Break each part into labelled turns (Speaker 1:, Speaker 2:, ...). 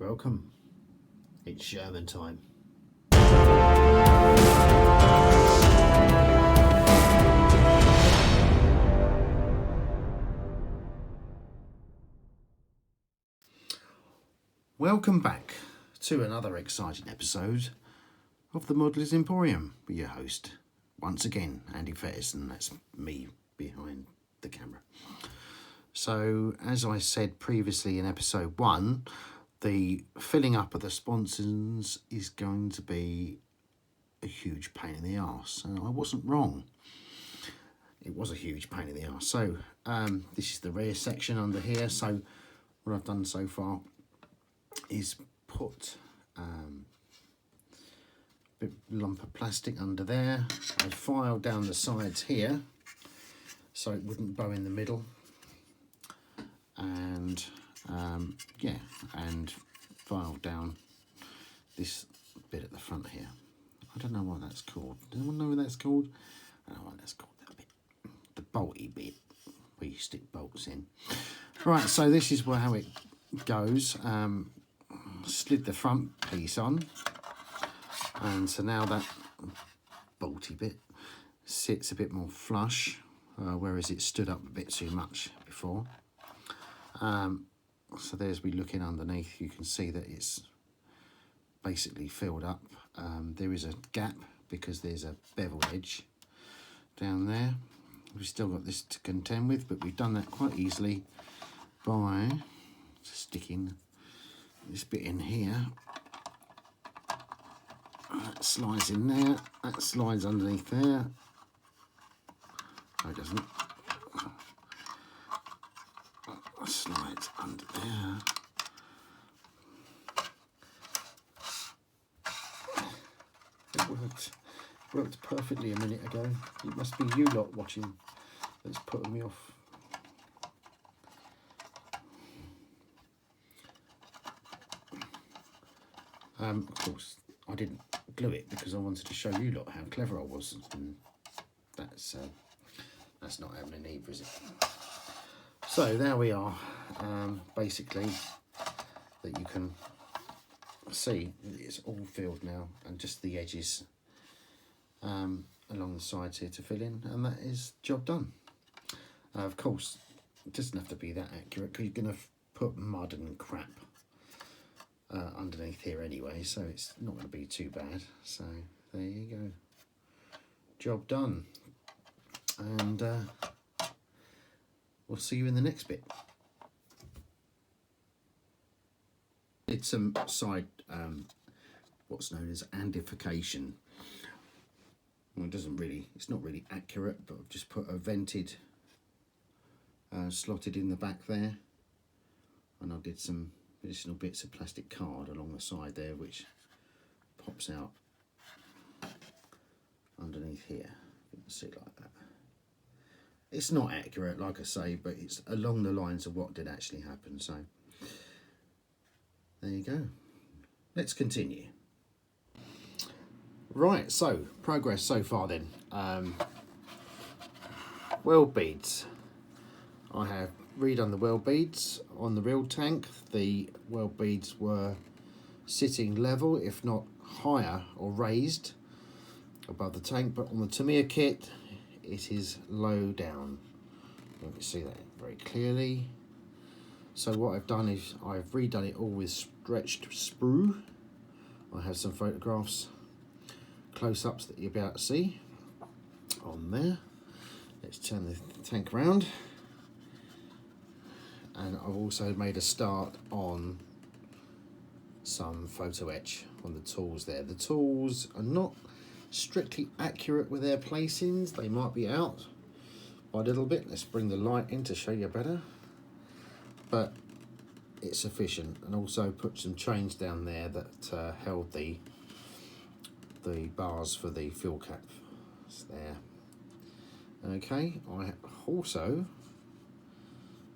Speaker 1: Welcome, it's Sherman time. Welcome back to another exciting episode of the Modeller's Emporium with your host, once again, Andy Fettis, and that's me behind the camera. So, as I said previously in episode 1, the filling up of the sponsons is going to be a huge pain in the arse, and I wasn't wrong. It was a huge pain in the arse. So, this is the rear section under here. So, what I've done so far is put a bit lump of plastic under there. I filed down the sides here so it wouldn't bow in the middle, and yeah, and filed down this bit at the front here. I don't know what that's called. Does anyone know what that's called? I don't know what that's called, that bit. The bolty bit where you stick bolts in. Right, so this is how it goes. Slid the front piece on, and so now that bolty bit sits a bit more flush, whereas it stood up a bit too much before. So there's me looking underneath. You can see that it's basically filled up. There is a gap because there's a bevel edge down there. We've still got this to contend with, but we've done that quite easily by sticking this bit in here. That slides in there, that slides underneath there. No, it doesn't. That slides under there. It worked perfectly a minute ago. It must be you lot watching that's putting me off. Of course, I didn't glue it because I wanted to show you lot how clever I was, and that's not happening either, is it? So there we are. Basically, that you can see it's all filled now, and just the edges along the sides here to fill in, and that is job done. Of course, it doesn't have to be that accurate because you're going to put mud and crap underneath here anyway, so it's not going to be too bad. So there you go, job done, and we'll see you in the next bit. It's some side what's known as andification. Well, it's not really accurate, but I've just put a vented slotted in the back there, and I did some additional bits of plastic card along the side there, which pops out underneath here. You can see it like that. It's not accurate, like I say, but it's along the lines of what did actually happen. So there you go. Let's continue. Right, so progress so far then. Weld beads. I have redone the weld beads on the real tank. The weld beads were sitting level, if not higher or raised above the tank, but on the Tamiya kit it is low down. You can see that very clearly. So what I've done is I've redone it all with stretched sprue. I have some photographs, close-ups that you'll be able to see on there. Let's turn the tank around. And I've also made a start on some photo etch on the tools there. The tools are not strictly accurate with their placings. They might be out by a little bit. Let's bring the light in to show you better. But it's sufficient. And also put some chains down there that held the bars for the fill cap. It's there. Okay, I also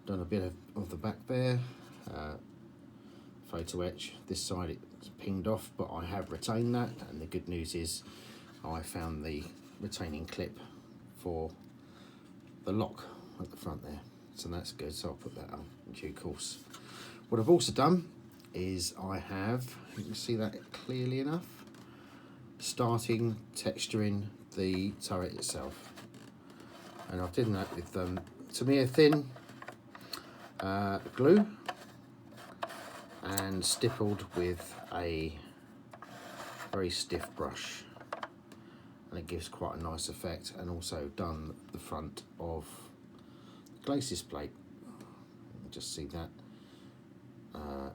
Speaker 1: done a bit of the back there, photo etch. This side it's pinged off, but I have retained that, and the good news is I found the retaining clip for the lock at the front there, so that's good. So I'll put that on in due course. What I've also done is I have, you can see that clearly enough, starting texturing the turret itself. And I've done that with Tamiya thin glue and stippled with a very stiff brush, and it gives quite a nice effect, and also done the front of the glacis plate. You can just see that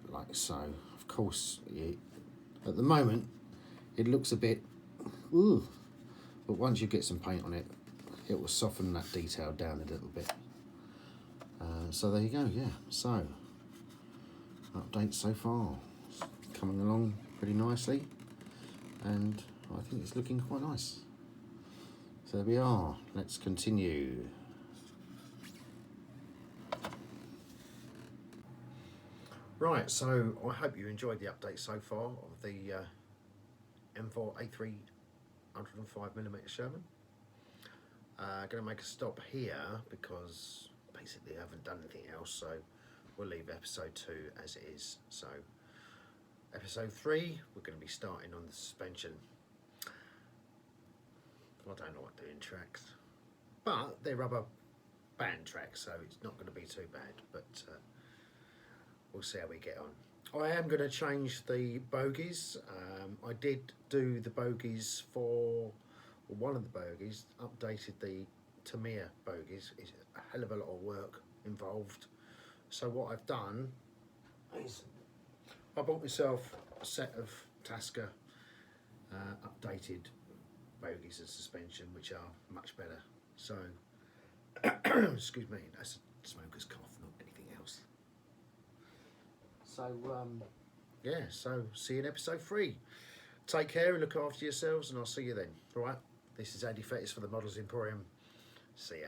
Speaker 1: like so. Of course, at the moment it looks a bit ooh, but once you get some paint on it, it will soften that detail down a little bit. So there you go. Yeah, so update so far, it's coming along pretty nicely, and I think it's looking quite nice. So there we are, let's continue. Right, so I hope you enjoyed the update so far of the M4A3 105mm Sherman. Going to make a stop here because basically I haven't done anything else, so we'll leave episode 2 as it is. So episode 3, we're going to be starting on the suspension. I don't know what doing tracks, but they're rubber band tracks, so it's not going to be too bad, but we'll see how we get on. I am going to change the bogies. I did do the bogies for, well, one of the bogies, updated the Tamiya bogies. It's a hell of a lot of work involved. So what I've done is I bought myself a set of Tasca updated bogies and suspension, which are much better. So, excuse me, that's a smoker's cough, not anything else. So, yeah, so see you in episode 3. Take care and look after yourselves, and I'll see you then. All right, this is Andy Fettis for the Models Emporium. See ya.